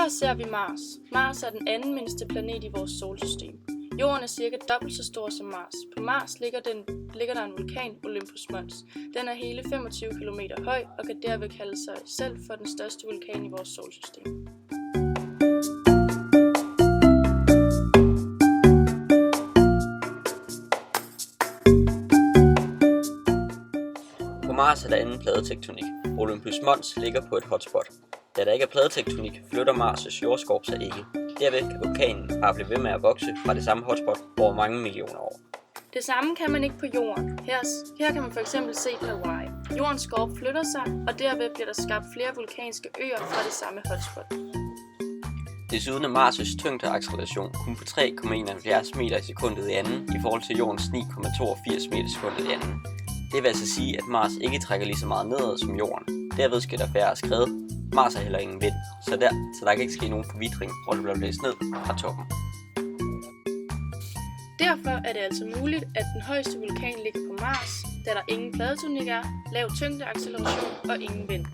Her ser vi Mars. Mars er den anden mindste planet i vores solsystem. Jorden er cirka dobbelt så stor som Mars. På Mars ligger der en vulkan, Olympus Mons. Den er hele 25 km høj og kan derved kalde sig selv for den største vulkan i vores solsystem. På Mars er der anden pladetektonik. Olympus Mons ligger på et hotspot. Da der ikke er pladetektonik, flytter Mars' jordskorp sig ikke. Derved kan vulkanen bare blive ved med at vokse fra det samme hotspot over mange millioner år. Det samme kan man ikke på Jorden. Her kan man f.eks. se Hawaii. Jordens skorp flytter sig, og derved bliver der skabt flere vulkanske øer fra det samme hotspot. Desuden er Mars' tyngdeacceleration kun på 3,71 meter i sekundet i anden i forhold til Jordens 9,82 meter i sekundet i anden. Det vil altså sige, at Mars ikke trækker lige så meget nedad som Jorden. Derved sker der færre skred. Mars har heller ingen vind, så der kan ikke ske nogen forvitring, hvor det bliver blæst ned fra toppen. Derfor er det altså muligt, at den højeste vulkan ligger på Mars, da der ingen pladetektonik er, lav tyngdeacceleration og ingen vind.